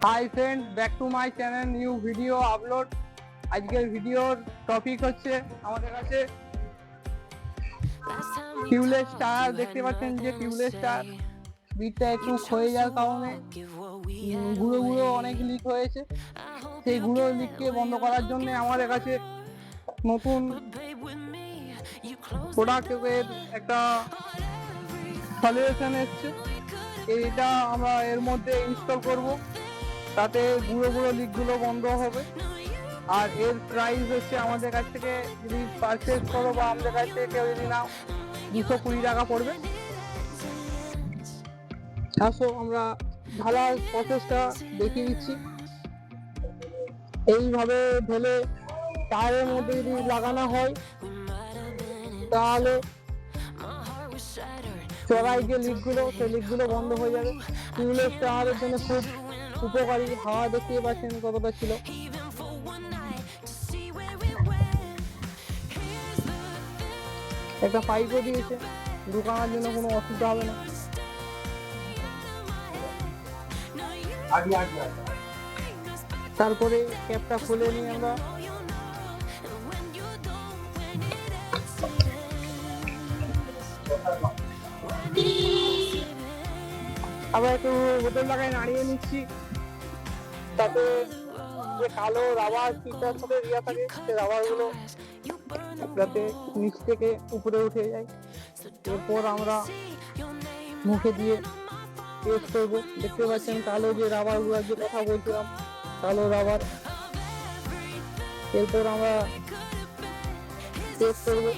Hi friend, back to my channel, new video upload. আজকের ভিডিওর topic হচ্ছে আমাদের কাছে টিউবলেস টায়ার। দেখতে পাচ্ছেন যে টিউবলেস টায়ার বিটটা একটু ক্ষয়ে যাওয়ার কারণে গুঁড়ো গুঁড়ো অনেক লিক হয়েছে। সেই গুঁড়ো লিককে বন্ধ করার জন্য আমাদের কাছে নতুন প্রোডাক্টের একটা সলিউশন এসছে। এইটা আমরা এর মধ্যে ইনস্টল করব, তাতে গুঁড়ো গুঁড়ো লিকগুলো বন্ধ হবে। আর এর প্রাইস হচ্ছে আমাদের কাছ থেকে যদি পারচেস করো বা আমাদের কাছ থেকে কেউ যদি নাও 220 টাকা পড়বে। আসো আমরা ঢালার প্রসেসটা দেখিয়ে দিচ্ছি। এইভাবে ঢেলে টায়ারের মধ্যে যদি লাগানো হয় তাহলে চড়াই যে লিকগুলো, সেই লিকগুলো বন্ধ হয়ে যাবে। টিউবলেস টায়ারের জন্য খুব উপকারী। হাওয়া দেখতে পাচ্ছেন কতটা ছিল। একটা পাইপও দিয়েছে, ঢুকানোর জন্য কোনো অসুবিধা হবে না। তারপরে ক্যাপটা খুলে নিয়ে আমরা আবার একটু বোতল লাগায় নাড়িয়ে নিচ্ছি, তাতে যে কালো রাবার পিটার সাথে দেওয়া থাকে সেই রাবারগুলো যাতে নিচ থেকে উপরে উঠে যায়। এরপর আমরা মুখে দিয়ে টেস্ট করবো। দেখতে পাচ্ছেন কালো যে রাবারগুলো, যে কথা বলছিলাম, কালো রাবার। এরপর আমরা টেস্ট করবো।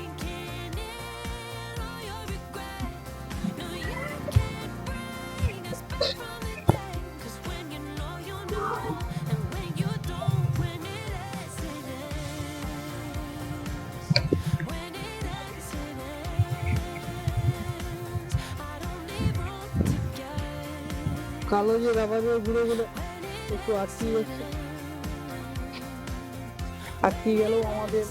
কালো যে রাবারের গুঁড়োগুলো একটু আটকে যাচ্ছে, আটকে গেলেও আমাদের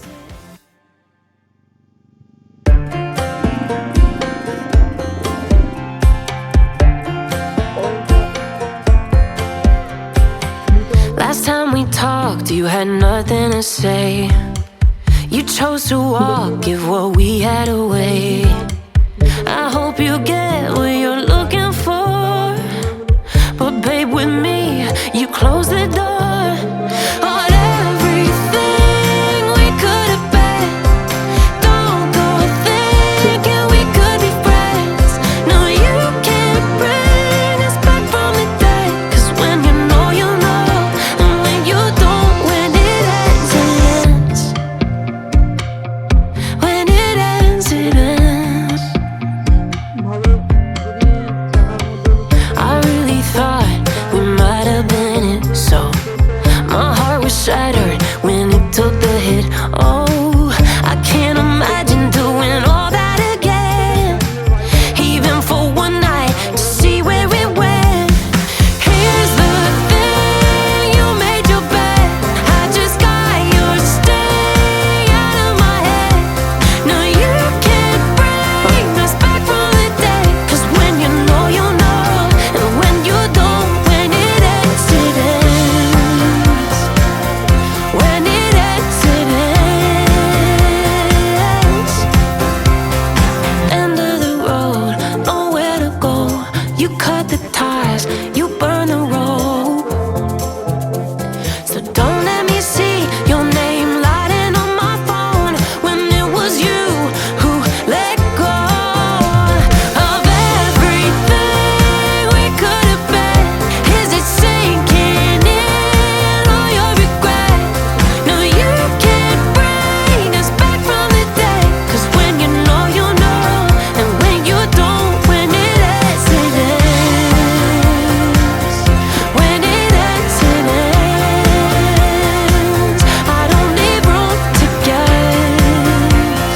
Last time we talked, you had nothing to say. You chose to walk, give what we had away. I hope you get what you're looking for, but babe, with me, you close the door on everything we could have been. Don't go thinking we could be friends. No, you can't bring us back from the dead. 'Cause when you know, you know, and when you don't, when it ends, it ends. When it ends, it ends. ভাবে যদি চাকার মধ্যে I really thought we might have been it, so my heart was shattered when it took the hit. Oh, I can't imagine doing all that again, even for one night to see where it went. Here's the thing, you made your bed, I just got your stay out of my head. No, you can't bring us back from the dead. 'Cause when you know, you know, and when you don't, when it ends, it ends. When it ends, it ends. End of the road, nowhere to go. You cut the ties, you burn the rope. So don't let me see your name lighting on my phone when it was you who let go of everything we could have been. Is it sinking in all your regret? No, you can't bring us back from the dead. 'Cause when you know, you know, and when you don't, when it ends, it ends. When it ends, it ends. I don't need room to guess.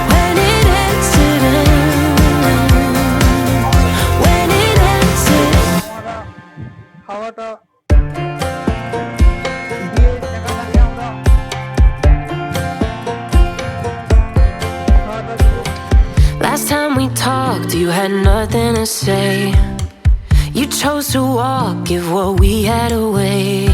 When it ends, it ends. When it ends, it আমরা হাওয়াটা দিয়ে চাকাটাকে আমরা হাওয়াটা দিব। Last time we talked, you had nothing to say. You chose to walk, give what we had away.